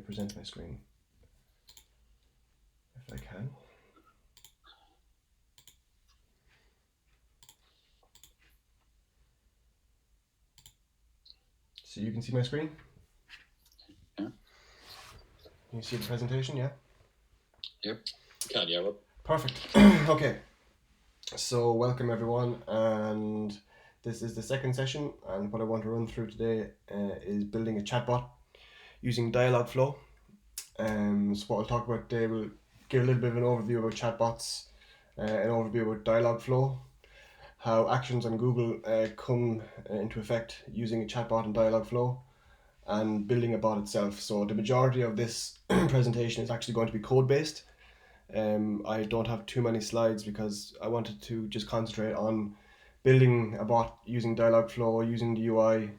present my screen if I can. So you can see my screen? Yeah. Can you see the presentation? Yeah? Yep. Can, yeah. Rob. Perfect. Okay. So welcome everyone, and this is the second session, and what I want to run through today is building a chatbot using Dialogflow. So what I'll talk about today, we'll give a little bit of an overview about chatbots, an overview about Dialogflow, how actions on Google come into effect using a chatbot in Dialogflow, and building a bot itself. So the majority of this presentation is actually going to be code-based. I don't have too many slides because I wanted to just concentrate on building a bot using Dialogflow, using the UI,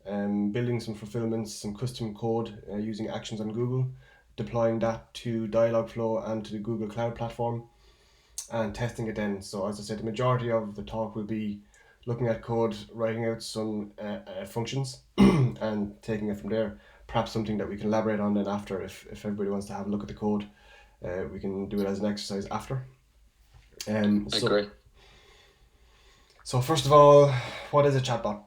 building some fulfillments, some custom code using actions on Google, deploying that to Dialogflow and to the Google Cloud Platform, and testing it then. So as I said, the majority of the talk will be looking at code, writing out some functions and taking it from there. Perhaps something that we can elaborate on then after if everybody wants to have a look at the code. We can do it as an exercise after. So first of all, what is a chatbot?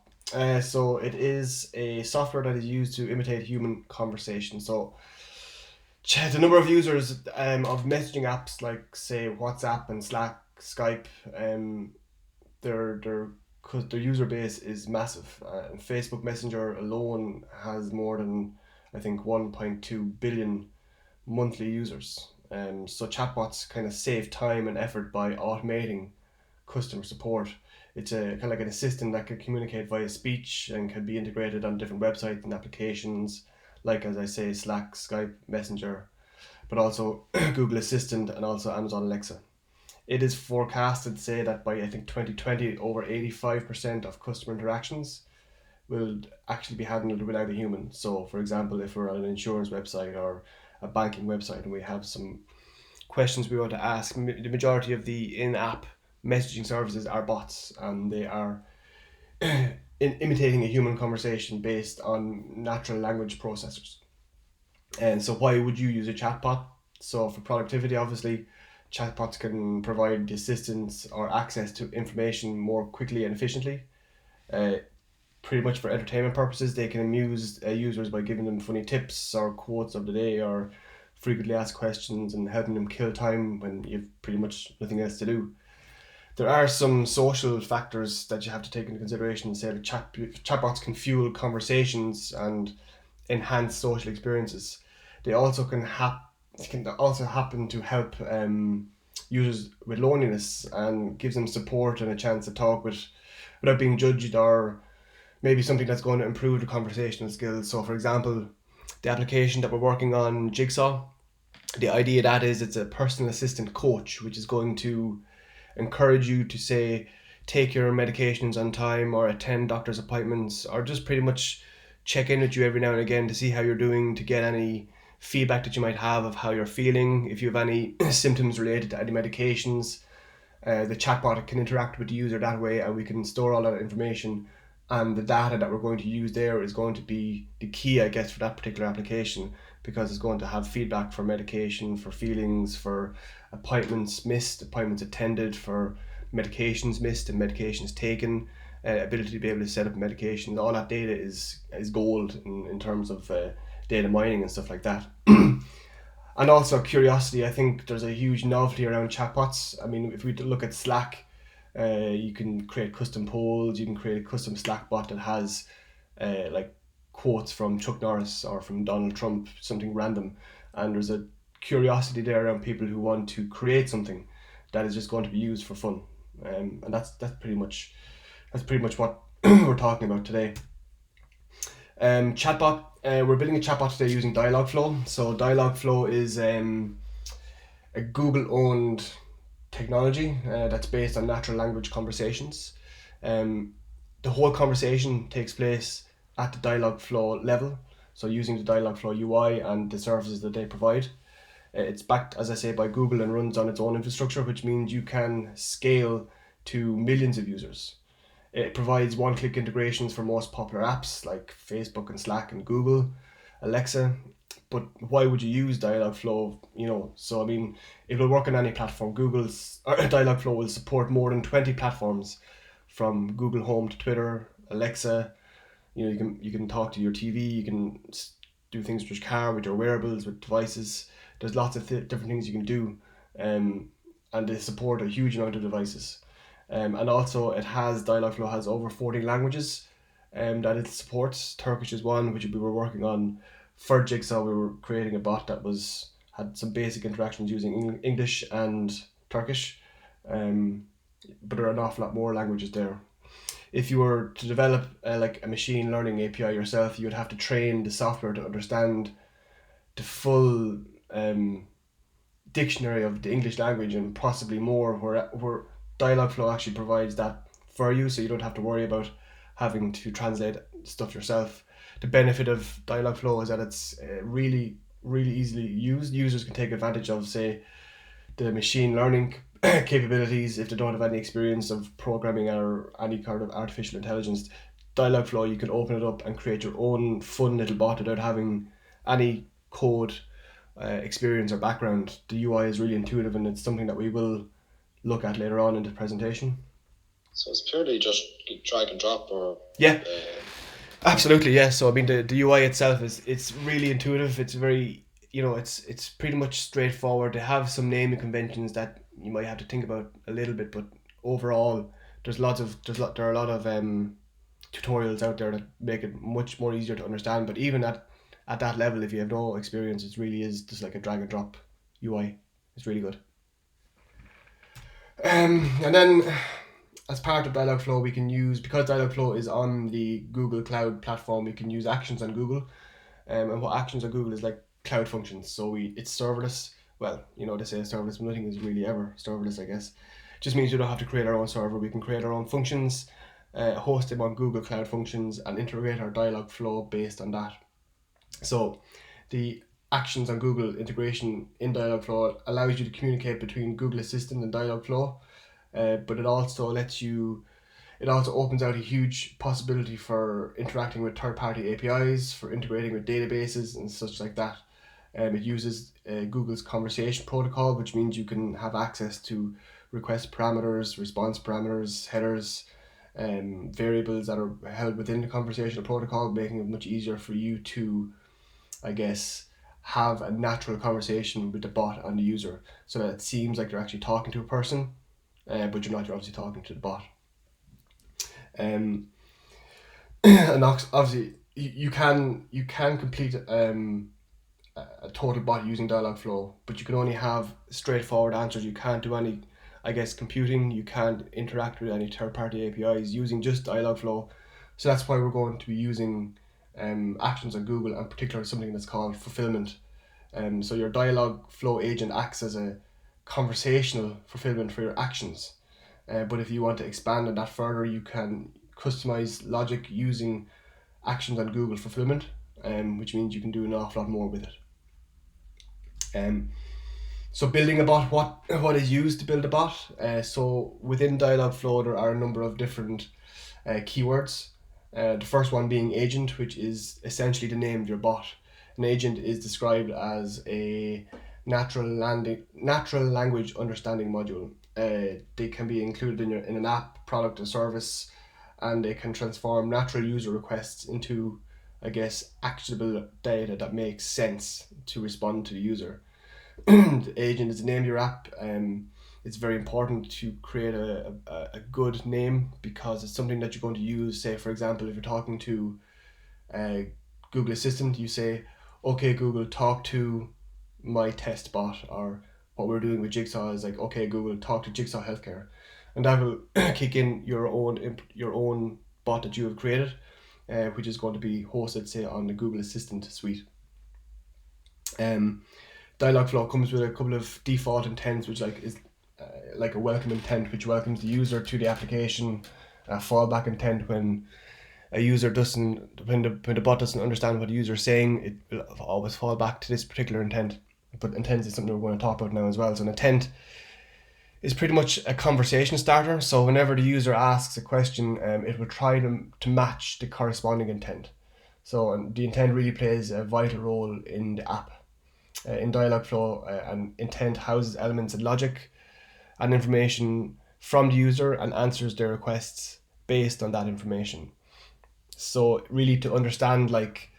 So it is a software that is used to imitate human conversation. So the number of users of messaging apps like say WhatsApp and Slack, Skype, their user base is massive. Facebook Messenger alone has more than I think 1.2 billion monthly users. So chatbots kind of save time and effort by automating customer support. It's a kind of like an assistant that can communicate via speech and can be integrated on different websites and applications, like as I say, Slack, Skype, Messenger, but also Google Assistant and also Amazon Alexa. It is forecasted to say that by I think 2020, over 85% of customer interactions will actually be handled without a human. So, for example, if we're on an insurance website or a banking website and we have some questions we want to ask, the majority of the in-app messaging services are bots, and they are imitating a human conversation based on natural language processors. And so why would you use a chatbot? So for productivity, obviously, chatbots can provide assistance or access to information more quickly and efficiently. Pretty much for entertainment purposes, they can amuse users by giving them funny tips or quotes of the day or frequently asked questions and helping them kill time when you've pretty much nothing else to do. There are some social factors that you have to take into consideration. Say that chatbots can fuel conversations and enhance social experiences. They also can also happen to help users with loneliness and gives them support and a chance to talk without being judged, or maybe something that's going to improve the conversational skills. So for example, the application that we're working on, Jigsaw, the idea that is it's a personal assistant coach which is going to encourage you to say take your medications on time or attend doctor's appointments or just pretty much check in with you every now and again to see how you're doing, to get any feedback that you might have of how you're feeling. If you have any symptoms related to any medications, the chatbot can interact with the user that way, and we can store all that information, and the data that we're going to use there is going to be the key, I guess, for that particular application, because it's going to have feedback for medication, for feelings, for appointments missed, appointments attended, for medications missed and medications taken, ability to be able to set up medications. All that data is gold in terms of data mining and stuff like that. And also curiosity. I think there's a huge novelty around chatbots. I mean, if we look at Slack, you can create custom polls, you can create a custom Slack bot that has like quotes from Chuck Norris or from Donald Trump, something random, and there's a curiosity there around people who want to create something that is just going to be used for fun, and that's pretty much what we're talking about today. Chatbot. We're building a chatbot today using Dialogflow. So Dialogflow is a Google-owned technology that's based on natural language conversations. The whole conversation takes place at the Dialogflow level, so using the Dialogflow UI and the services that they provide. It's backed, as I say, by Google and runs on its own infrastructure, which means you can scale to millions of users. It provides one-click integrations for most popular apps like Facebook and Slack and Google, Alexa, but why would you use Dialogflow? So I mean, it will work on any platform. Dialogflow will support more than 20 platforms, from Google Home to Twitter, Alexa. You can talk to your TV. You can do things with your car, with your wearables, with devices. There's lots of different things you can do, and they support a huge amount of devices. And also, Dialogflow has over 40 languages that it supports. Turkish is one, which we were working on for Jigsaw. We were creating a bot that had some basic interactions using English and Turkish, but there are an awful lot more languages there. If you were to develop like a machine learning API yourself, you would have to train the software to understand the full dictionary of the English language and possibly more, where Dialogflow actually provides that for you, so you don't have to worry about having to translate stuff yourself. The benefit of Dialogflow is that it's really, really easily used. Users can take advantage of, say, the machine learning capabilities if they don't have any experience of programming or any kind of artificial intelligence. Dialogflow, you can open it up and create your own fun little bot without having any code experience or background. The UI is really intuitive, and it's something that we will look at later on in the presentation. So it's purely just drag and drop, or yeah, absolutely, yeah. So I mean, the UI itself it's really intuitive. It's very it's pretty much straightforward. They have some naming conventions that you might have to think about a little bit, but overall, there are a lot of tutorials out there that make it much more easier to understand. But even at that level, if you have no experience, it really is just like a drag and drop UI. It's really good. And then, as part of Dialogflow, we can use, because Dialogflow is on the Google Cloud platform, we can use actions on Google. And what actions on Google is like cloud functions. So it's serverless. Well, they say serverless, but nothing is really ever serverless, I guess. Just means we don't have to create our own server. We can create our own functions, host them on Google Cloud Functions, and integrate our Dialogflow based on that. So the actions on Google integration in Dialogflow allows you to communicate between Google Assistant and Dialogflow, but it also opens out a huge possibility for interacting with third-party APIs, for integrating with databases and such like that. It uses Google's conversation protocol, which means you can have access to request parameters, response parameters, headers, variables that are held within the conversational protocol, making it much easier for you to, I guess, have a natural conversation with the bot and the user, so that it seems like you're actually talking to a person, but you're not. You're obviously talking to the bot. And obviously you can complete a total bot using Dialogflow, but you can only have straightforward answers. You can't do any, I guess, computing. You can't interact with any third-party APIs using just Dialogflow. So that's why we're going to be using actions on Google, and particularly something that's called fulfillment. So your Dialogflow agent acts as a conversational fulfillment for your actions. But if you want to expand on that further, you can customize logic using actions on Google fulfillment, which means you can do an awful lot more with it. So building a bot, what is used to build a bot? So within Dialogflow, there are a number of different keywords. The first one being agent, which is essentially the name of your bot. An agent is described as a natural language understanding module. They can be included in an app, product, or service, and they can transform natural user requests into, I guess, actionable data that makes sense to respond to the user. The agent is the name of your app. It's very important to create a good name, because it's something that you're going to use. Say, for example, if you're talking to Google Assistant, you say, okay Google, talk to my test bot, or what we're doing with Jigsaw is like, okay Google, talk to Jigsaw Healthcare, and that will kick in your own bot that you have created, which is going to be hosted, say, on the Google Assistant suite. Dialogflow comes with a couple of default intents, which is like a welcome intent, which welcomes the user to the application. A fallback intent, when the bot doesn't understand what the user is saying, it will always fall back to this particular intent. But intent is something we're going to talk about now as well. So an intent is pretty much a conversation starter. So whenever the user asks a question, it will try to match the corresponding intent. So the intent really plays a vital role in the app. In Dialogflow, and intent houses elements and logic and information from the user and answers their requests based on that information. So really, to understand like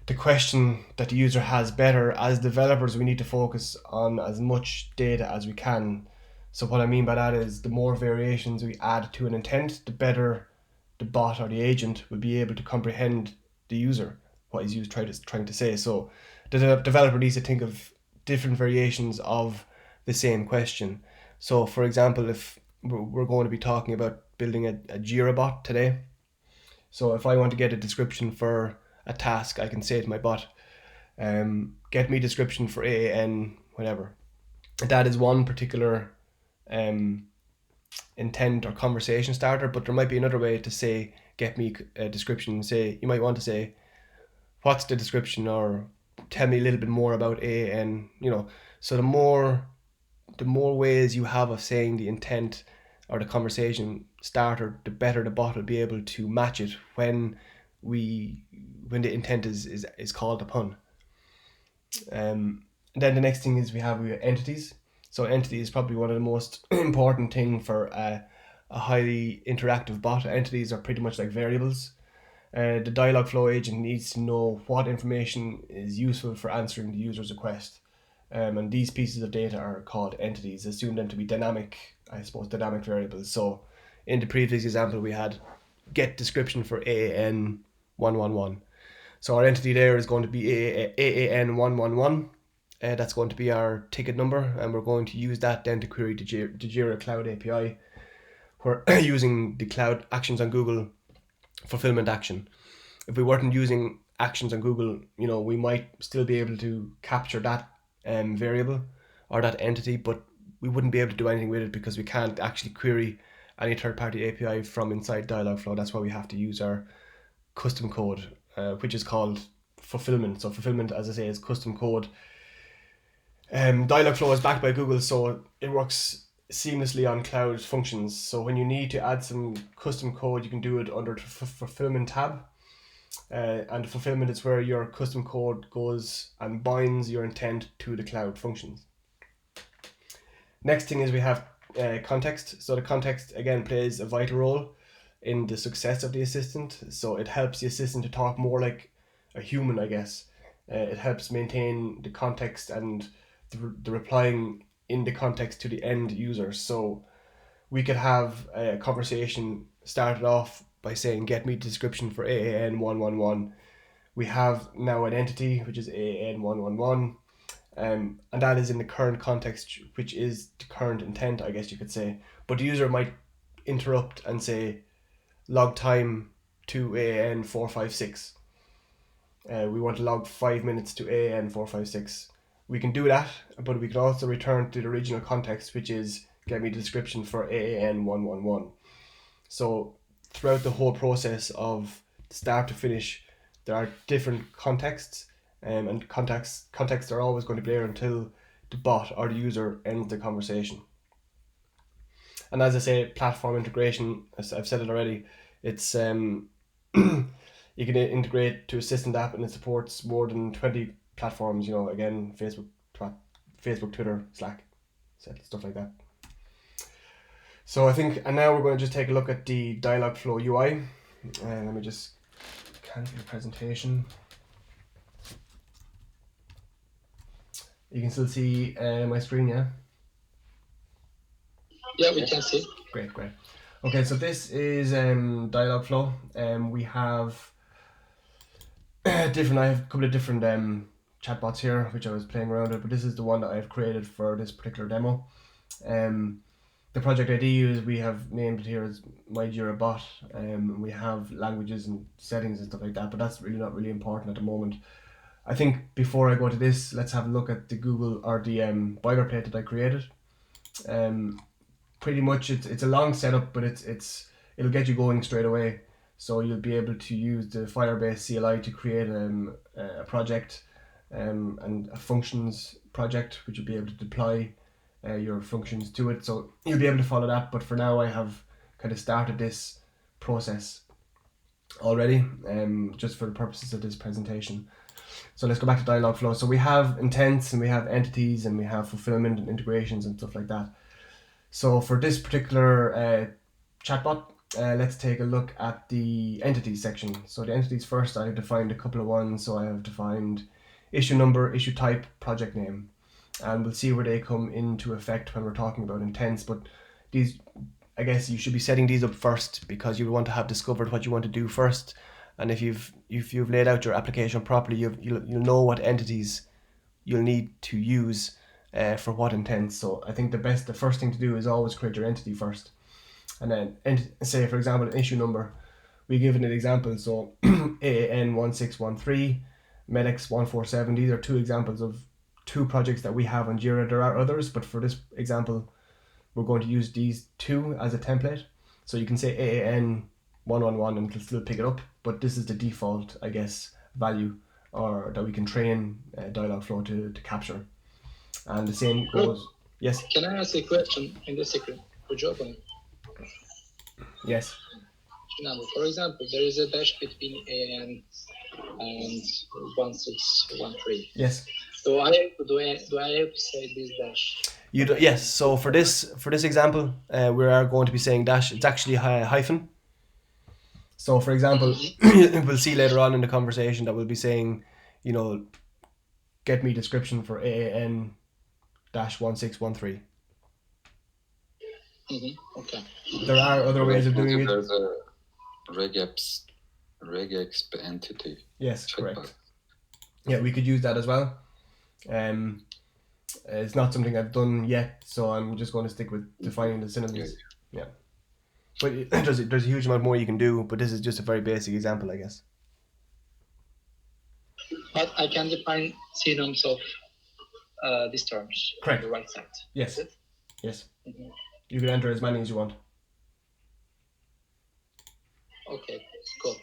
the question that the user has better, as developers we need to focus on as much data as we can. So what I mean by that is the more variations we add to an intent, the better the bot or the agent will be able to comprehend the user, what he's trying to say. So the developer needs to think of different variations of the same question. So for example, if we're going to be talking about building a Jira bot today, so if I want to get a description for a task, I can say to my bot, get me description for AAN, whatever. That is one particular intent or conversation starter, but there might be another way to say, get me a description. Say, you might want to say, what's the description, or tell me a little bit more about AAN, So the more ways you have of saying the intent or the conversation starter, the better the bot will be able to match it when the intent is called upon. Then the next thing is we have entities. So entity is probably one of the most important thing for a highly interactive bot. Entities are pretty much like variables. The Dialogflow agent needs to know what information is useful for answering the user's request. And these pieces of data are called entities. Assume them to be dynamic variables. So in the previous example we had get description for AAN 111. So our entity there is going to be AAN 111. That's going to be our ticket number, and we're going to use that then to query the Jira Cloud API. We're using the Cloud Actions on Google fulfillment action. If we weren't using Actions on Google, we might still be able to capture that variable or that entity, but we wouldn't be able to do anything with it because we can't actually query any third-party API from inside Dialogflow. That's why we have to use our custom code, which is called fulfillment. So fulfillment, as I say, is custom code. Dialogflow is backed by Google, so it works seamlessly on cloud functions. So when you need to add some custom code, you can do it under the fulfillment tab. And fulfillment is where your custom code goes and binds your intent to the cloud functions. Next thing is we have context. So the context again plays a vital role in the success of the assistant. So it helps the assistant to talk more like a human, I guess. It helps maintain the context and the replying in the context to the end user. So we could have a conversation started off by saying, get me the description for AAN 111. We have now an entity, which is AAN 111. And that is in the current context, which is the current intent, I guess you could say. But the user might interrupt and say, log time to AAN 456. We want to log 5 minutes to AAN 456. We can do that, but we can also return to the original context, which is get me the description for AAN 111. So throughout the whole process of start to finish, there are different contexts, and contexts are always going to be there until the bot or the user ends the conversation. And as I say, platform integration, as I've said it already, it's you can integrate to Assistant app, and it supports more than 20 platforms, again, Facebook, Twitter, Slack, stuff like that. So I think, and now we're going to just take a look at the Dialogflow UI. And let me just cancel the presentation. You can still see my screen, yeah? Yeah, we can see. Great. Okay, so this is Dialogflow. We have I have a couple of different chatbots here, which I was playing around with, but this is the one that I've created for this particular demo. The project ID is we have named it here as my Jira bot. We have languages and settings and stuff like that, but that's really not really important at the moment. I think before I go to this, let's have a look at the Google or the boilerplate that I created. Pretty much it's a long setup, but it'll get you going straight away. So you'll be able to use the Firebase CLI to create a project and a functions project, which you'll be able to deploy your functions to it. So you'll be able to follow that. But for now, I have kind of started this process. already, just for the purposes of this presentation. So let's go back to Dialogflow. So we have intents and we have entities and we have fulfillment and integrations and stuff like that. So for this particular chatbot, let's take a look at the entities section. So the entities first, I have defined a couple of ones. So I have defined issue number, issue type, project name. And we'll see where they come into effect when we're talking about intents. But these, I guess you should be setting these up first because you want to have discovered what you want to do first. And if you've laid out your application properly, you'll know what entities you'll need to use for what intent. So I think the first thing to do is always create your entity first, and then say, for example, an issue number. We give it an example. So AAN 1613, Medex 147. These are two examples of two projects that we have on Jira. There are others, but for this example, we're going to use these two as a template. So you can say AAN 111 and it'll still pick it up, but this is the default, I guess, value or that we can train Dialogflow to capture. And the same goes. Yes. Can I ask a question in the second? Could you open it? Yes. For example, there is a dash between AN and 1613. Yes. Do I have to say this dash? You do, yes. So for this example, we are going to be saying dash. It's actually hyphen. So for example, we'll see later on in the conversation that we'll be saying, get me description for AAN -1613. Okay. There are other ways of doing it. There's a regexp entity. Yes, correct. Yeah, we could use that as well. It's not something I've done yet, so I'm just going to stick with defining the synonyms. Yeah. But there's a huge amount more you can do, but this is just a very basic example, I guess. But I can define synonyms of these terms. Correct. On the right side. Yes. Yes. You can enter as many as you want. Okay, cool.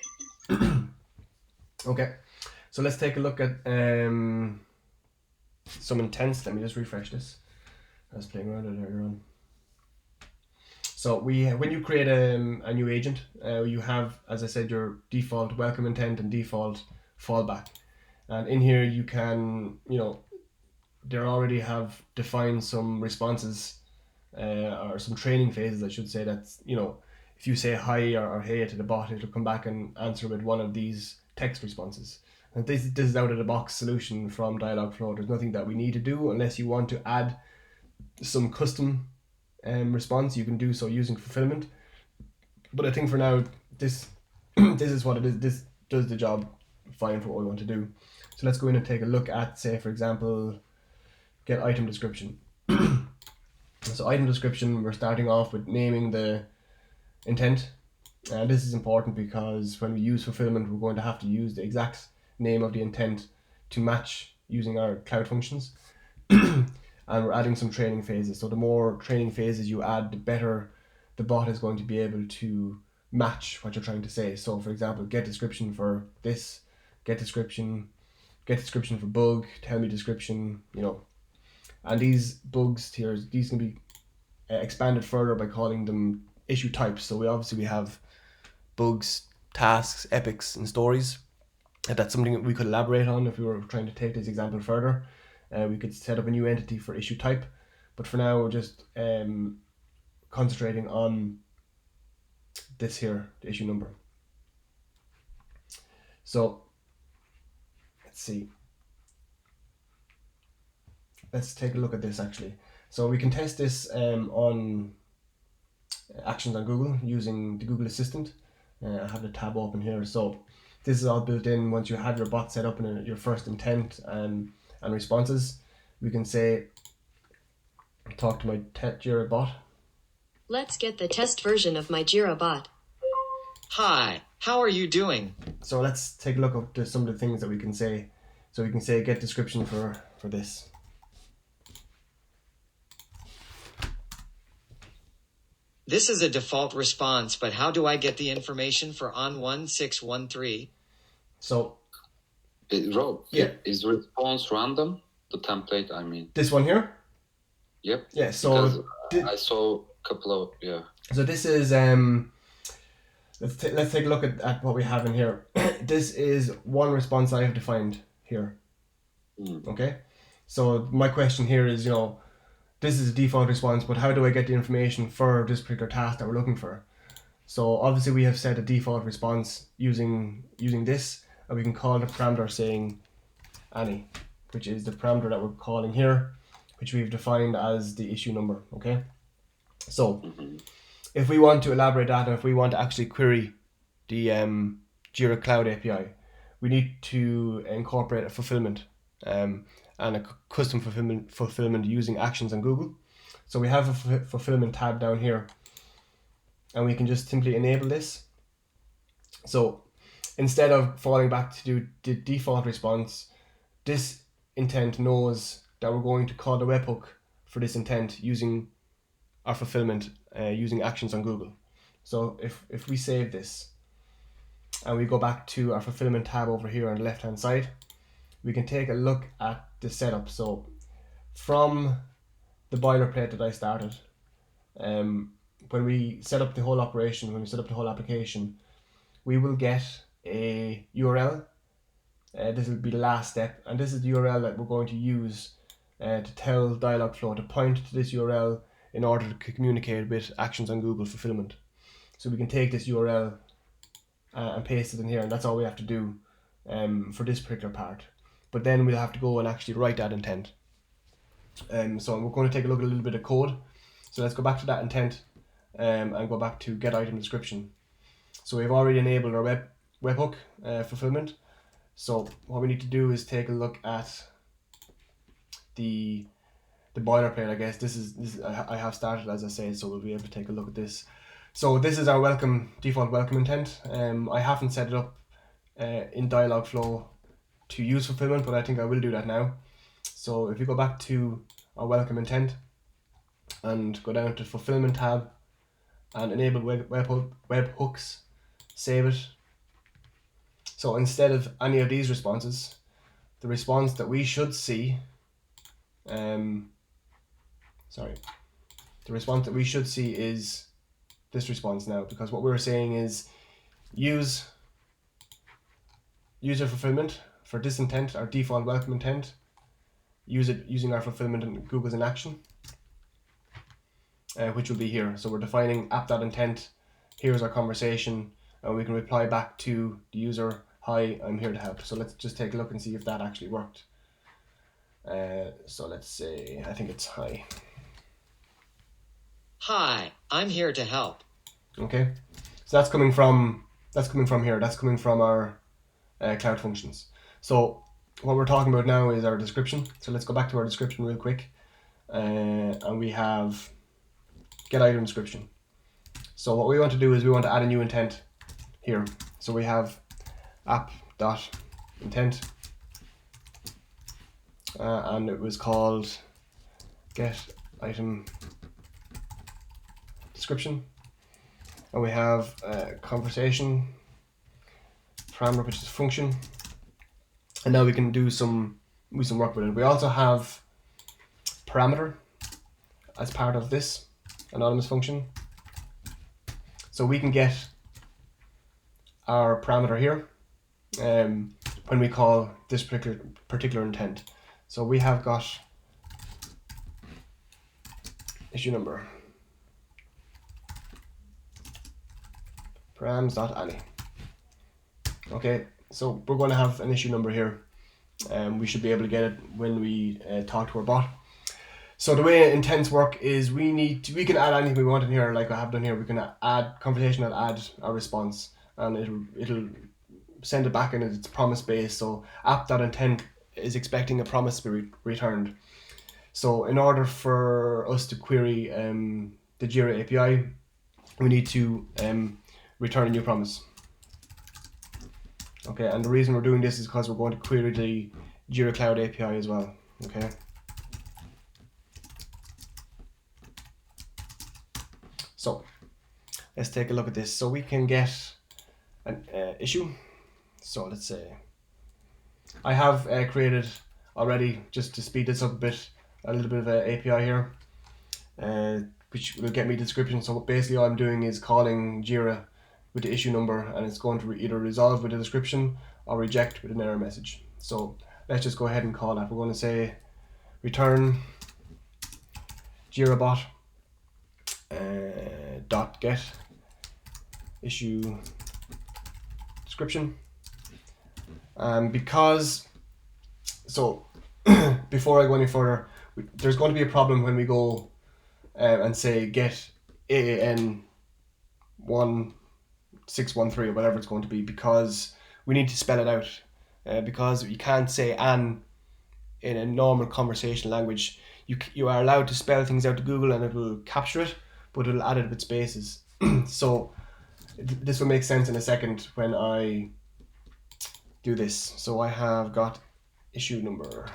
Okay, so let's take a look at some intents. Let me just refresh this. I was playing around with it earlier on. So when you create a new agent, you have, as I said, your default welcome intent and default fallback. And in here you can, they already have defined some responses or some training phases, I should say, that's, if you say hi or hey to the bot, it'll come back and answer with one of these text responses. And this is out of the box solution from Dialogflow. There's nothing that we need to do unless you want to add some custom response. You can do so using fulfillment. But I think for now, this is what it is. This does the job fine for what we want to do. So let's go in and take a look at, say, for example, get item description. So item description, we're starting off with naming the intent. And this is important because when we use fulfillment, we're going to have to use the exact name of the intent to match using our cloud functions. And we're adding some training phases. So the more training phases you add, the better the bot is going to be able to match what you're trying to say. So for example, get description for this, get description for bug, tell me description, And these bugs tiers, these can be expanded further by calling them issue types. So we have bugs, tasks, epics, and stories. That's something that we could elaborate on if we were trying to take this example further. We could set up a new entity for issue type, but for now we're just concentrating on this here, the issue number. So let's see. Let's take a look at this actually. So we can test this on actions on Google using the Google Assistant. I have the tab open here. So this is all built in. Once you have your bot set up in your first intent and responses, we can say, talk to my Jira bot. Let's get the test version of my Jira bot. Hi, how are you doing? So let's take a look at some of the things that we can say. So we can say get description for this. This is a default response, but how do I get the information for on 1613? So, Rob, yeah. Is response random? The template, I mean. This one here? Yep. Yeah, so... I saw a couple of, yeah. So this is let's take a look at what we have in here. This is one response I have defined here. Okay, so my question here is, this is a default response, but how do I get the information for this particular task that we're looking for? So obviously we have set a default response using this, and we can call the parameter saying any, which is the parameter that we're calling here, which we've defined as the issue number. Okay, so if we want to elaborate that, and if we want to actually query the Jira Cloud API, we need to incorporate a fulfillment and a custom fulfillment using actions on Google. So we have a fulfillment tab down here, and we can just simply enable this. So instead of falling back to do the default response, this intent knows that we're going to call the webhook for this intent using our fulfillment using actions on Google. So if we save this and we go back to our fulfillment tab over here on the left hand side, we can take a look at the setup. So from the boilerplate that I started, when we set up the whole operation, when we set up the whole application, we will get a URL. This will be the last step, and this is the URL that we're going to use to tell Dialogflow to point to this URL in order to communicate with actions on Google fulfillment. So we can take this URL and paste it in here, and that's all we have to do for this particular part. But then we'll have to go and actually write that intent. So we're going to take a look at a little bit of code. So let's go back to that intent and go back to get item description. So we've already enabled our webhook fulfillment. So what we need to do is take a look at the boilerplate. I guess this is I have started, as I said, so we'll be able to take a look at this. So this is our default welcome intent. I haven't set it up in Dialogflow to use fulfillment, but I think I will do that now. So if you go back to our welcome intent and go down to fulfillment tab and enable webhooks, save it. So instead of any of these responses, the response that we should see, the response that we should see is this response now, because what we're saying is use user fulfillment for this intent, our default welcome intent, use it using our fulfillment in Google's in action, which will be here. So we're defining app.intent, here's our conversation, and we can reply back to the user, hi, I'm here to help. So let's just take a look and see if that actually worked. So let's say, I think it's hi. Hi, I'm here to help. Okay, so that's coming from here. That's coming from our cloud functions. So what we're talking about now is our description. So let's go back to our description real quick, and we have get item description. So what we want to do is we want to add a new intent here. So we have app.intent, and it was called get item description, and we have conversation parameter, which is a function, and now we can do some work with it. We also have parameter as part of this anonymous function, so we can get our parameter here when we call this particular intent. So we have got issue number params.any. Okay, so we're going to have an issue number here, and we should be able to get it when we talk to our bot. So the way intents work is we can add anything we want in here, like I have done here. We can add conversation and add a response, and it'll send it back in its promise base. So app.intent is expecting a promise to be returned. So in order for us to query the Jira API, we need to return a new promise. Okay, and the reason we're doing this is because we're going to query the Jira Cloud API as well. Okay. So let's take a look at this. So we can get an issue. So let's say I have created already, just to speed this up a little bit of an API here, which will get me the description. So basically all I'm doing is calling Jira with the issue number, and it's going to either resolve with a description or reject with an error message. So let's just go ahead and call that. We're going to say return JiraBot dot get issue description. Because so before I go any further, there's going to be a problem when we go and say get AAN 1613 or whatever it's going to be, because we need to spell it out. Because you can't say an in a normal conversational language. You are allowed to spell things out to Google and it will capture it, but it'll add it with spaces. So this will make sense in a second when I do this. So I have got issue number,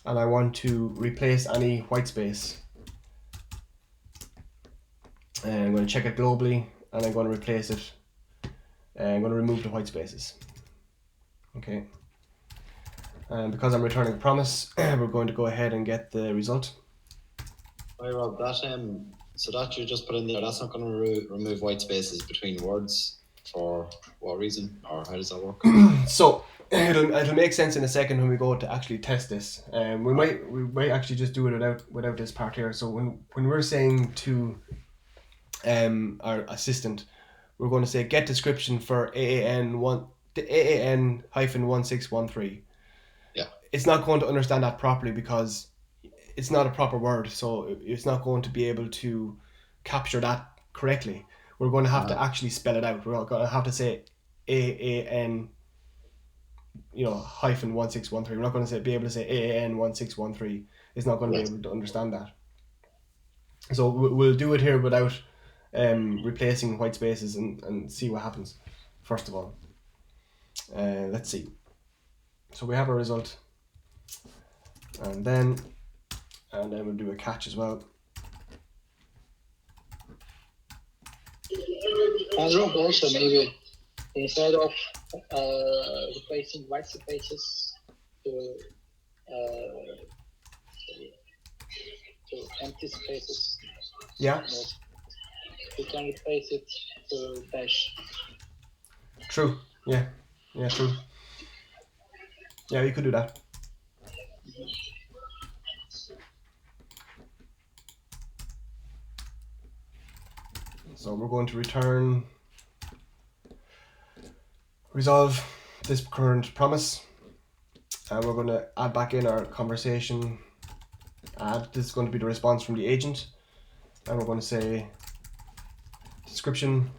and I want to replace any white space. And I'm going to check it globally, and I'm going to replace it. And I'm going to remove the white spaces. Okay. And because I'm returning a promise, we're going to go ahead and get the result. Hi Rob, that so that you just put in there, that's not going to remove white spaces between words. For what reason, or how does that work? So it'll make sense in a second when we go to actually test this. We might actually just do it without this part here. So when we're saying to our assistant, we're going to say get description for AAN 1613. Yeah. It's not going to understand that properly because it's not a proper word, so it's not going to be able to capture that correctly. We're going to have to actually spell it out. We're going to have to say AAN, hyphen 1613. We're not going to be able to say AAN 1613. It's not going to be able to understand that. So we'll do it here without replacing white spaces and see what happens. First of all, let's see. So we have our result, and then we'll do a catch as well. And Rob, also maybe instead of replacing white spaces to empty spaces, Yeah. you can replace it to dash. True. Yeah. Yeah. True. Yeah, you could do that. So we're going to resolve this current promise, and we're going to add back in our conversation. This is going to be the response from the agent, and we're going to say description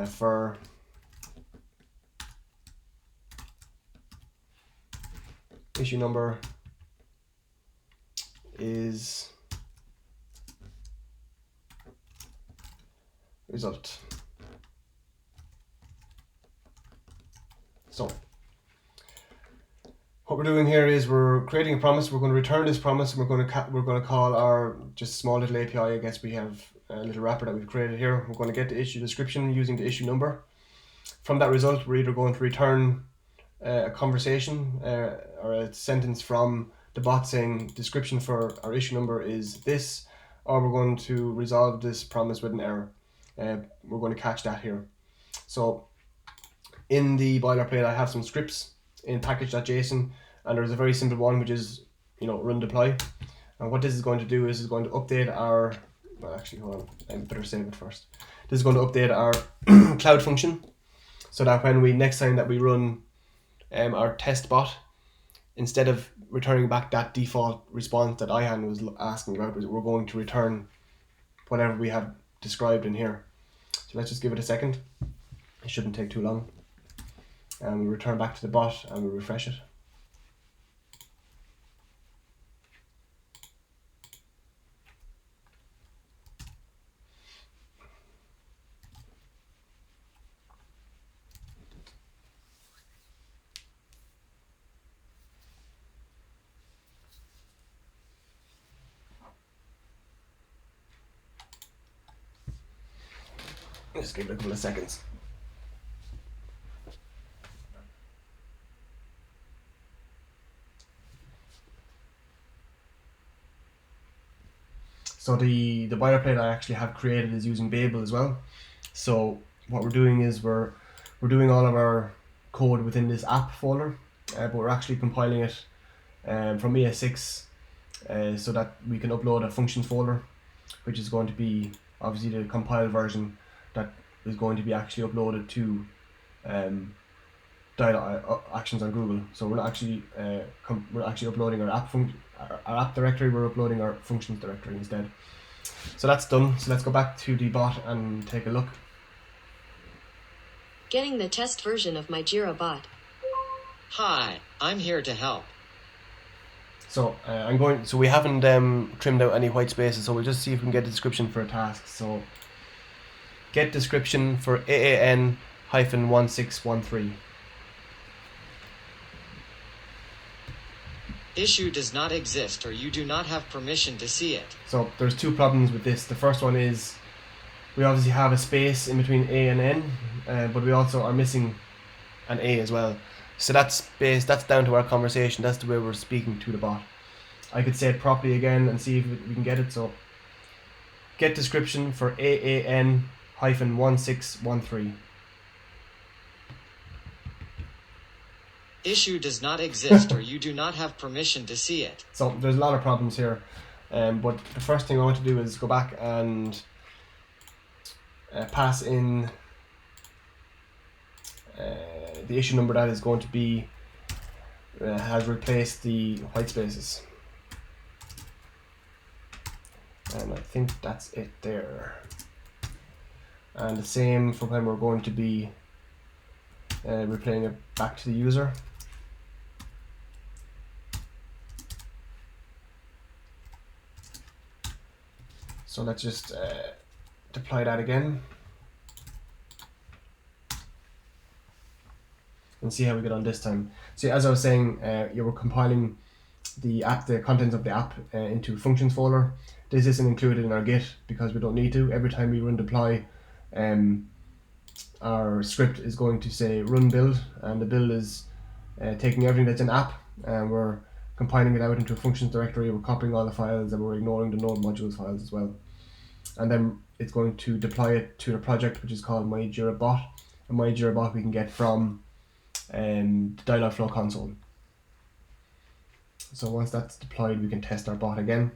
for issue number is result. So what we're doing here is we're creating a promise. We're going to return this promise, and we're going to call our just small little API. I guess we have a little wrapper that we've created here. We're going to get the issue description using the issue number. From that result, we're either going to return a conversation or a sentence from the bot saying description for our issue number is this, or we're going to resolve this promise with an error. We're going to catch that here. So in the boilerplate, I have some scripts in package.json, and there's a very simple one which is run deploy. And what this is going to do is going to update our, well actually hold on, I better save it first. This is going to update our cloud function, so that when next time that we run our test bot, instead of returning back that default response that Ihan was asking about, we're going to return whatever we have described in here. So let's just give it a second. It shouldn't take too long. And we return back to the bot and we refresh it. Just give it a couple of seconds. So the boilerplate I actually have created is using Babel as well. So what we're doing is we're doing all of our code within this app folder, but we're actually compiling it from ES6 so that we can upload a functions folder, which is going to be obviously the compiled version that is going to be actually uploaded to actions on Google. So we're not actually we're actually uploading our app directory. We're uploading our functions directory instead. So that's done. So let's go back to the bot and take a look. Getting the test version of my Jira bot. Hi, I'm here to help. So So we haven't trimmed out any white spaces. So we'll just see if we can get a description for a task. So get description for AAN-1613. Issue does not exist or you do not have permission to see it. So there's two problems with this. The first one is we obviously have a space in between A and N, but we also are missing an A as well. So that's down to our conversation. That's the way we're speaking to the bot. I could say it properly again and see if we can get it. So get description for AAN-1613. Issue does not exist or you do not have permission to see it. So there's a lot of problems here, but the first thing I want to do is go back and pass in the issue number that is going to be has replaced the white spaces, and I think that's it there. And the same for when we're going to be replaying it back to the user. So let's just deploy that again and see how we get on this time. So as I was saying, you were compiling the contents of the app into functions folder. This isn't included in our Git because we don't need to. Every time we run deploy, our script is going to say run build, and the build is taking everything that's in app and we're compiling it out into a functions directory. We're copying all the files and we're ignoring the node modules files as well. And then it's going to deploy it to the project which is called my Jira bot. And my Jira bot we can get from the Dialogflow console. So once that's deployed, we can test our bot again.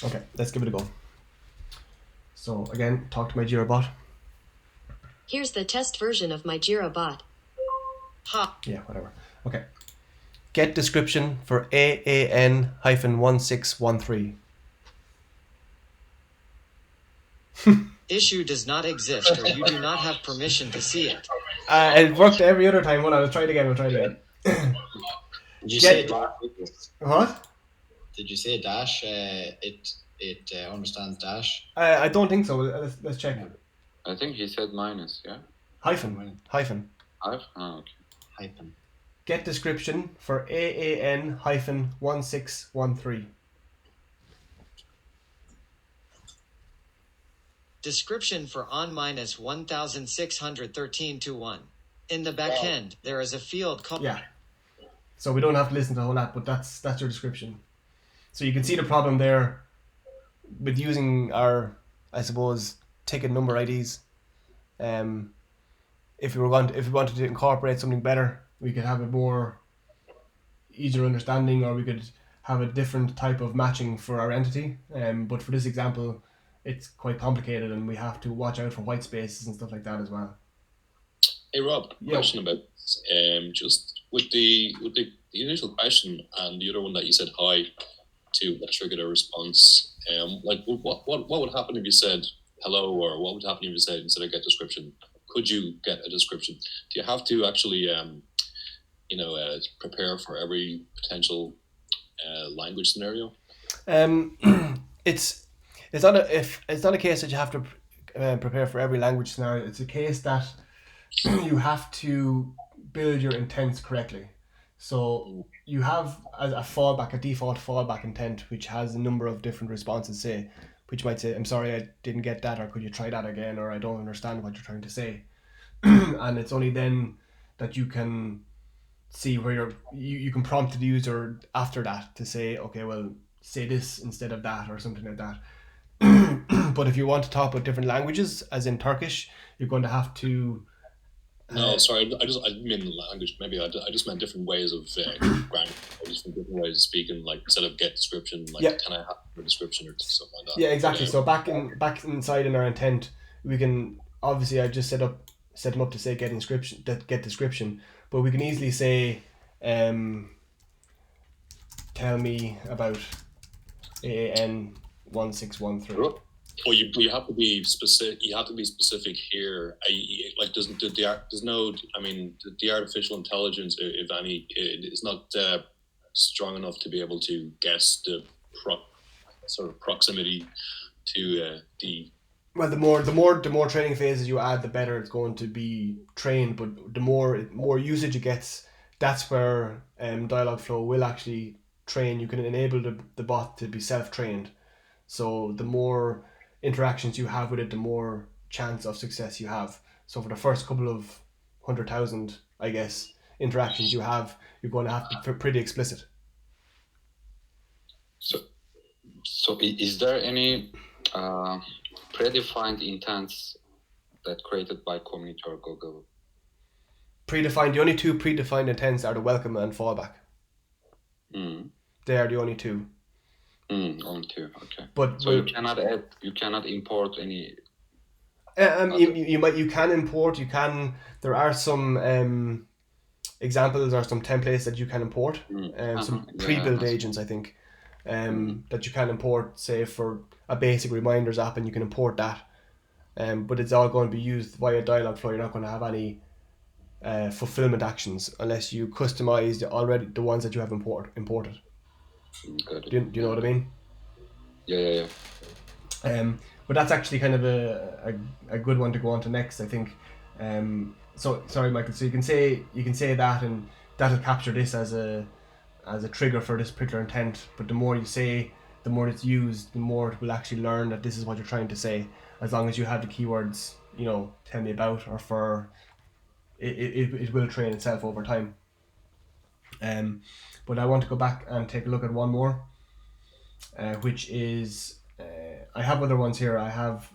Okay, let's give it a go. So again, talk to my Jira bot. Here's the test version of my Jira bot. Ha! Yeah, whatever. Okay. Get description for AAN-1613. Issue does not exist or you do not have permission to see it. It worked every other time. Hold on, I'll try it again. Did you Get- say dash? What? Did you say dash? It understands dash. I don't think so. Let's check. I think he said minus, yeah? Hyphen. Five? Oh, okay. Hyphen. Get description for AAN-1613. Description for on-1613-1. In the backend, there is a field called... Yeah. So we don't have to listen to the whole app, but that's your description. So you can see the problem there with using our, I suppose, ticket number IDs. If we wanted to incorporate something better, we could have a more easier understanding, or we could have a different type of matching for our entity. But for this example, it's quite complicated, and we have to watch out for white spaces and stuff like that as well. Hey Rob, Yeah. question about just with the initial question and the other one that you said hi to that triggered a response. Like what would happen if you said hello, or what would happen if you said instead of get description? Could you get a description? Do you have to actually prepare for every potential language scenario? It's not a case that you have to prepare for every language scenario. It's a case that you have to build your intents correctly. So you have a fallback, a default fallback intent, which has a number of different responses, say, which might say, I'm sorry, I didn't get that, or could you try that again, or I don't understand what you're trying to say. And it's only then that you can see where you can prompt the user after that to say, okay, well, say this instead of that, or something like that. But if you want to talk about different languages, as in Turkish, you're going to have to. No, sorry, I didn't mean language. Maybe I just meant different ways of grammar, or just different ways of speaking. Like instead of get description, like Yeah. can I have a description or something like that? Yeah, exactly. But, So back inside in our intent, we can obviously I just set them up to say get description, but we can easily say, tell me about AAN 1613. Well, you have to be specific. You have to be specific here. Like there's no. I mean, the artificial intelligence, if any, is not strong enough to be able to guess the sort of proximity to the. Well, the more training phases you add, the better it's going to be trained. But the more usage it gets, that's where Dialogflow will actually train. You can enable the bot to be self-trained. So the more interactions you have with it, the more chance of success you have. So for the first couple of 100,000, I guess, interactions you have, you're going to have to be pretty explicit. So is there any predefined intents that created by community or Google? Predefined. The only two predefined intents are the welcome and fallback. They are the only two. Only two. Okay. But so you cannot add. You cannot import any. You can import. You can. There are some examples or some templates that you can import. Some pre-built agents, I think, that you can import. Say for a basic reminders app, and you can import that. But it's all going to be used via Dialogflow. You're not going to have any fulfillment actions unless you customize the ones that you have imported. Do you know what I mean? Yeah. But that's actually kind of a good one to go on to next, I think. So sorry, Michael. So you can say that, and that'll capture this as a trigger for this particular intent. But the more you say, the more it's used, the more it will actually learn that this is what you're trying to say. As long as you have the keywords, tell me about, or for it will train itself over time. But I want to go back and take a look at one more, which is, I have other ones here. I have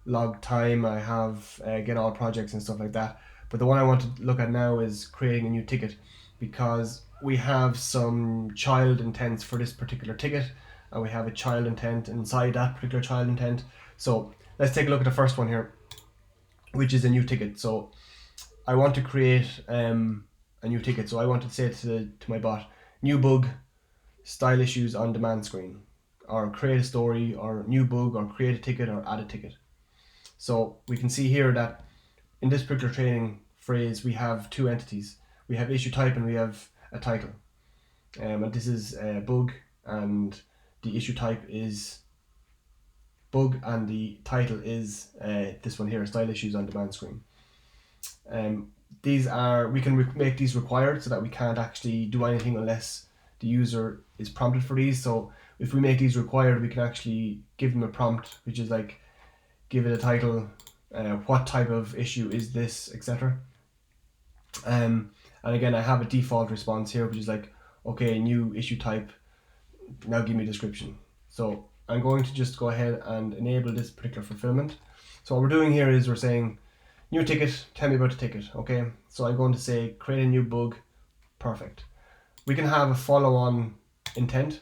log time, I have get all projects and stuff like that. But the one I want to look at now is creating a new ticket, because we have some child intents for this particular ticket, and we have a child intent inside that particular child intent. So let's take a look at the first one here, which is a new ticket. So I want to create a new ticket. So I want to say to my bot, new bug, style issues on demand screen, or create a story, or new bug, or create a ticket, or add a ticket. So we can see here that in this particular training phrase, we have two entities. We have issue type and we have a title. And this is a bug, and the issue type is bug, and the title is this one here, style issues on demand screen. We can make these required so that we can't actually do anything unless the user is prompted for these. So if we make these required, we can actually give them a prompt, which is like, give it a title, what type of issue is this, etc. And again, I have a default response here, which is like, okay, new issue type, now give me a description. So I'm going to just go ahead and enable this particular fulfillment. So what we're doing here is we're saying, new ticket, tell me about the ticket. Okay, so I'm going to say create a new bug. Perfect. We can have a follow-on intent,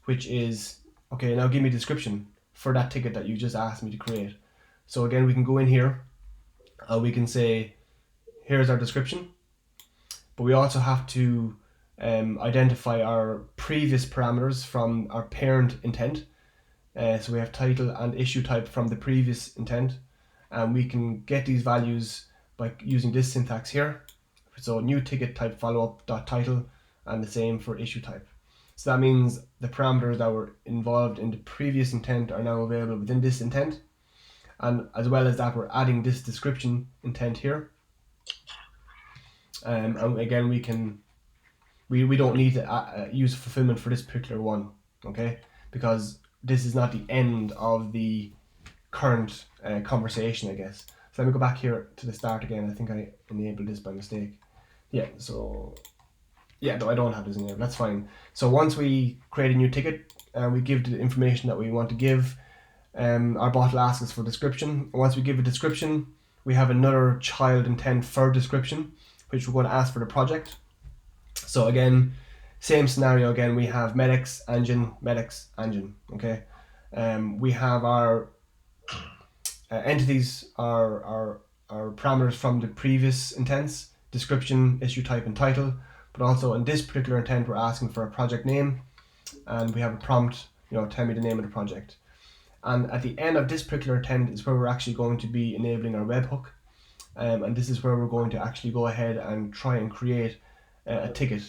which is, okay, now give me a description for that ticket that you just asked me to create. So again, we can go in here and we can say, here's our description, but we also have to identify our previous parameters from our parent intent. So we have title and issue type from the previous intent, and we can get these values by using this syntax here. So new ticket type follow-up dot title, and the same for issue type. So that means the parameters that were involved in the previous intent are now available within this intent, and as well as that, we're adding this description intent here. And again, we don't need to use fulfillment for this particular one, okay? Because this is not the end of the current conversation, I guess. So let me go back here to the start again. I think I enabled this by mistake. Yeah, so yeah, no, I don't have this enabled. That's fine. So once we create a new ticket, we give the information that we want to give. Our bot will ask us for description. And once we give a description, we have another child intent for description, which we're going to ask for the project. So again, same scenario again. We have medics, engine, medics, engine. Okay, we have our entities, our parameters from the previous intents: description, issue type, and title. But also in this particular intent, we're asking for a project name, and we have a prompt. Tell me the name of the project. And at the end of this particular intent is where we're actually going to be enabling our webhook. And this is where we're going to actually go ahead and try and create a ticket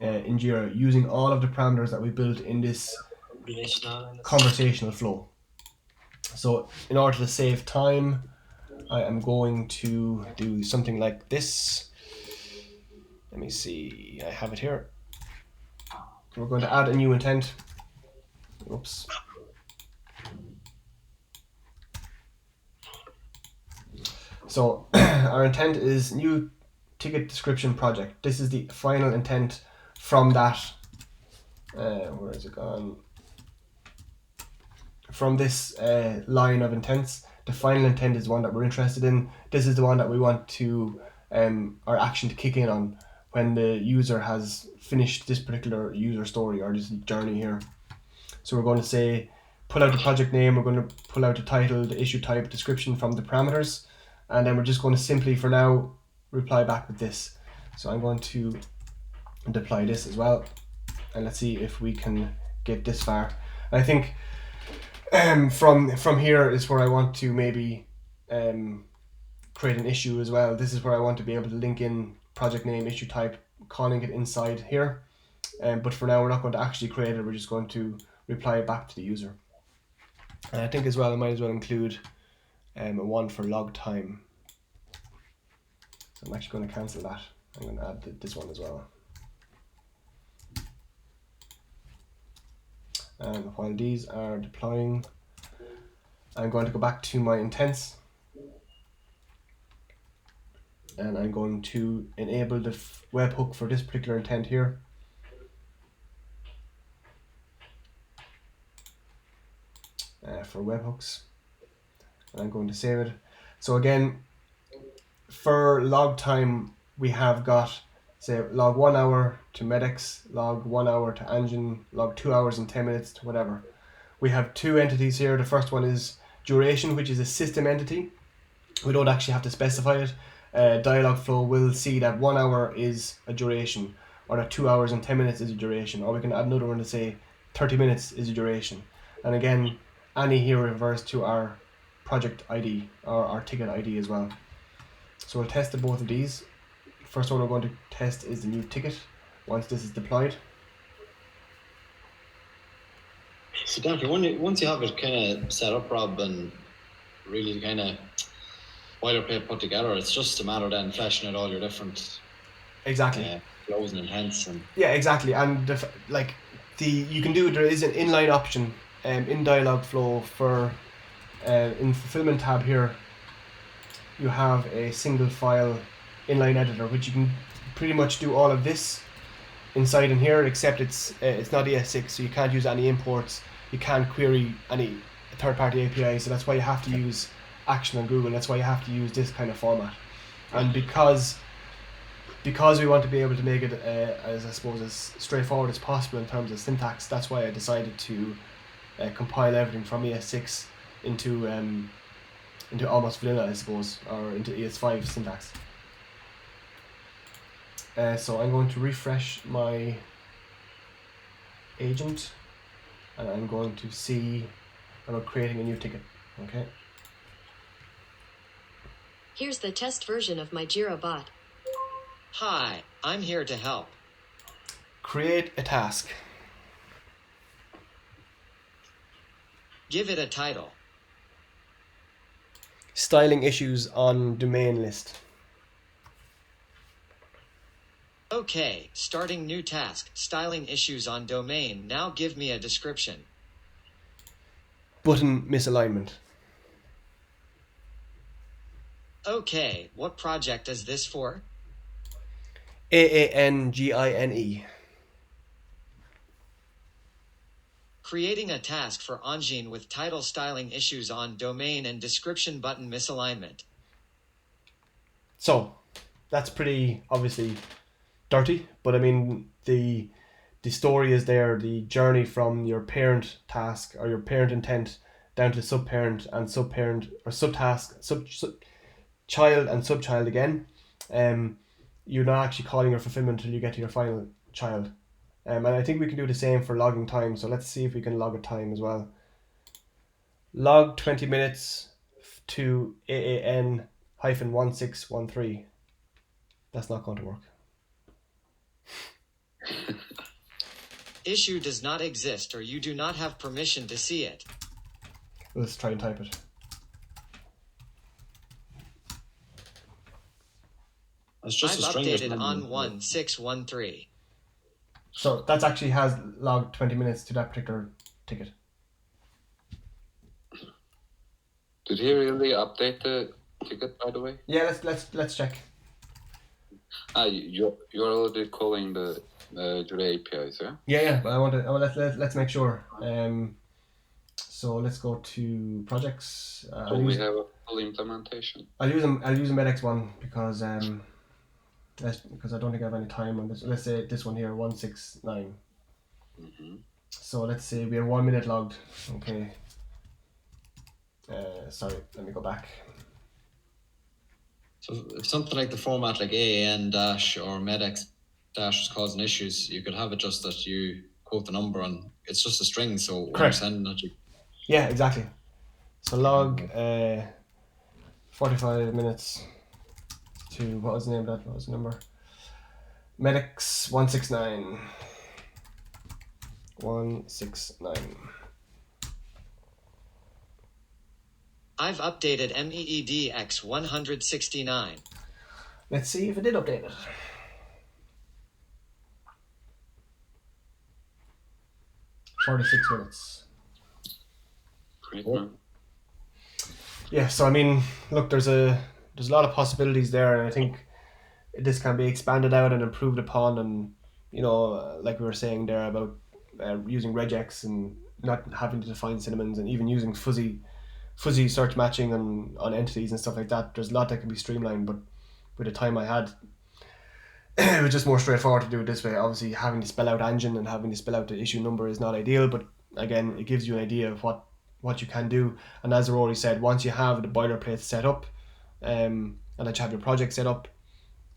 in Jira using all of the parameters that we built in this conversational flow. So in order to save time, I am going to do something like this. Let me see, I have it here. We're going to add a new intent. Oops. So our intent is new ticket description project. This is the final intent from that. Where is it gone? From this line of intents, the final intent is the one that we're interested in. This is the one that we want to our action to kick in on when the user has finished this particular user story or this journey here. So we're going to say, pull out the project name. We're going to pull out the title, the issue type, description from the parameters. And then we're just going to simply, for now, reply back with this. So I'm going to deploy this as well. And let's see if we can get this far. I think from here is where I want to maybe create an issue as well. This is where I want to be able to link in project name, issue type, calling it inside here. But for now, we're not going to actually create it. We're just going to reply it back to the user. And I think as well, I might as well include a one for log time. So I'm actually going to cancel that. I'm going to add this one as well. And while these are deploying, I'm going to go back to my intents. And I'm going to enable the webhook for this particular intent here. For webhooks. And I'm going to save it. So again, for log time, we have got, say, log 1 hour to medics, log 1 hour to engine, log 2 hours and 10 minutes to whatever. We have two entities here. The first one is duration, which is a system entity. We don't actually have to specify it. Dialogflow will see that 1 hour is a duration, or that 2 hours and 10 minutes is a duration, or we can add another one to say 30 minutes is a duration. And again, any here refers to our project ID or our ticket ID as well. So we'll test both of these. First one we're going to test is the new ticket once this is deployed. So definitely, once you have it kind of set up, Rob, and really kind of boilerplate put together, it's just a matter then fleshing out all your different exactly flows and intents. And yeah, exactly. And you can do, there is an inline option in Dialogflow for in fulfillment tab here. You have a single file inline editor, which you can pretty much do all of this inside in here, except it's not ES6, so you can't use any imports. You can't query any third-party API, so that's why you have to use Action on Google. That's why you have to use this kind of format. And because we want to be able to make it as straightforward as possible in terms of syntax, that's why I decided to compile everything from ES6 into almost vanilla, I suppose, or into ES5 syntax. So I'm going to refresh my agent, and I'm going to see about creating a new ticket. Okay. Here's the test version of my Jira bot. Hi, I'm here to help. Create a task. Give it a title. Styling issues on domain list. Okay, starting new task, styling issues on domain. Now give me a description. Button misalignment. Okay, what project is this for? AANGINE. Creating a task for Engine with title styling issues on domain and description button misalignment. So that's pretty obviously dirty, but I mean the story is there, the journey from your parent task or your parent intent down to subparent and subparent or subtask, child and subchild again. You're not actually calling your fulfillment until you get to your final child. And I think we can do the same for logging time. So let's see if we can log a time as well. Log 20 minutes to AAN-1613. That's not going to work. Issue does not exist or you do not have permission to see it. Let's try and type it. It's just I've a string. There's updated no- on 1613. So that actually has logged 20 minutes to that particular ticket. Did he really update the ticket, by the way? Yeah, let's check. You're already calling the APIs, yeah? Yeah, but let's make sure. So let's go to projects. So we have a full implementation. I'll use a Medex one because I don't think I have any time on this. Let's say this one here, 169. Mm-hmm. So let's say we have 1 minute logged. Okay. Sorry, let me go back. So if something like the format like AAN dash or MEDX dash is causing issues, you could have it just that you quote the number and it's just a string. So when you're Correct. sending it, you Yeah, exactly. So log 45 minutes to, what was the name of that? What was the number? Medics 169. 169. I've updated MEEDX 169. Let's see if it did update it. "46 minutes. Great, man. Yeah, so I mean, look, there's a lot of possibilities there, and I think this can be expanded out and improved upon, and like we were saying there about using regex and not having to define cinnamons, and even using fuzzy search matching on entities and stuff like that. There's a lot that can be streamlined, but with the time I had, it was just more straightforward to do it this way. Obviously, having to spell out engine and having to spell out the issue number is not ideal, but again, it gives you an idea of what you can do. And as Rory said, once you have the boilerplate set up, and that you have your project set up,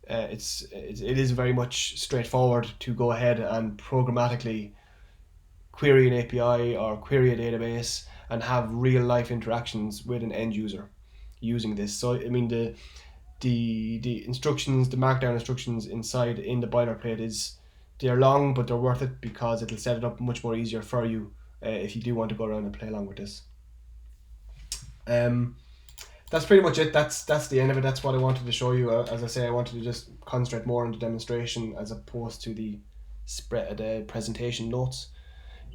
it is very much straightforward to go ahead and programmatically query an API or query a database and have real life interactions with an end user using this. So I mean the instructions, the markdown instructions inside in the boilerplate they're long, but they're worth it because it'll set it up much more easier for you if you do want to go around and play along with this. That's pretty much it. That's the end of it. That's what I wanted to show you. As I say, I wanted to just concentrate more on the demonstration as opposed to the presentation notes.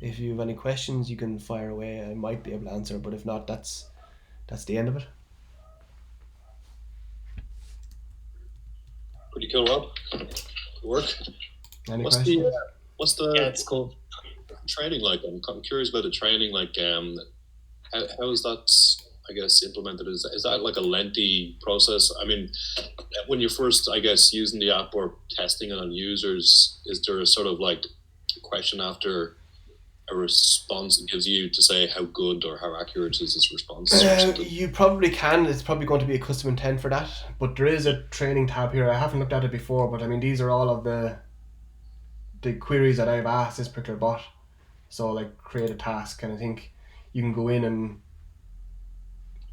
If you have any questions, you can fire away. I might be able to answer, but if not, that's the end of it. Pretty cool, Rob. Good work. Any What's questions? the it's cool. training like? I'm curious about the training. Like, how is that? I guess implemented. Is that like a lengthy process? I mean, when you're first, I guess, using the app or testing it on users, is there a sort of like question after a response that gives you to say how good or how accurate is this response? You probably can. It's probably going to be a custom intent for that, but there is a training tab here. I haven't looked at it before, but I mean, these are all of the queries that I've asked this particular bot. So like create a task, and I think you can go in and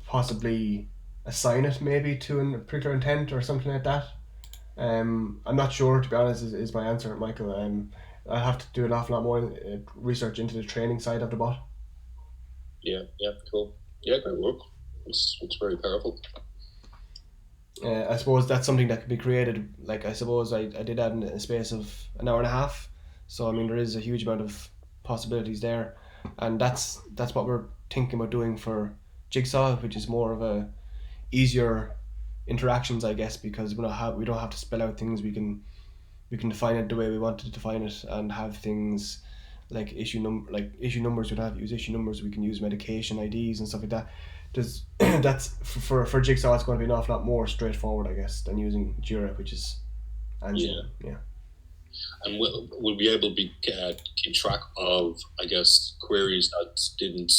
possibly assign it maybe to a particular intent or something like that. I'm not sure, to be honest, is my answer, Michael. I have to do an awful lot more research into the training side of the bot. Yeah, cool. Yeah, great work. It's very powerful. I suppose that's something that can be created. Like I suppose I did that in a space of an hour and a half. So I mean there is a huge amount of possibilities there, and that's what we're thinking about doing for Jigsaw, which is more of a easier interactions, I guess, because we don't have to spell out things. We can define it the way we want to define it, and have things like issue numbers. We don't have to use issue numbers. We can use medication IDs and stuff like that. There's that's for Jigsaw. It's going to be an awful lot more straightforward, I guess, than using Jira, which is Angela. Yeah. And we'll be able to keep track of, I guess, queries that didn't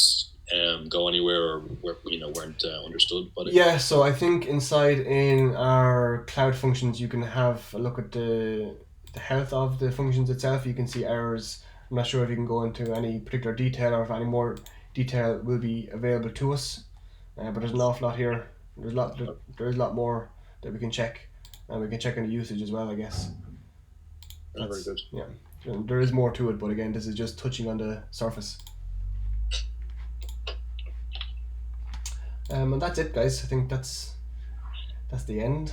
go anywhere or weren't understood. But Yeah, so I think inside in our cloud functions, you can have a look at the health of the functions itself. You can see errors. I'm not sure if you can go into any particular detail or if any more detail will be available to us. But there's an awful lot here. There is a lot more that we can check, and we can check on the usage as well, I guess. very good. Yeah, there is more to it, but again, this is just touching on the surface. And that's it, guys. I think that's the end.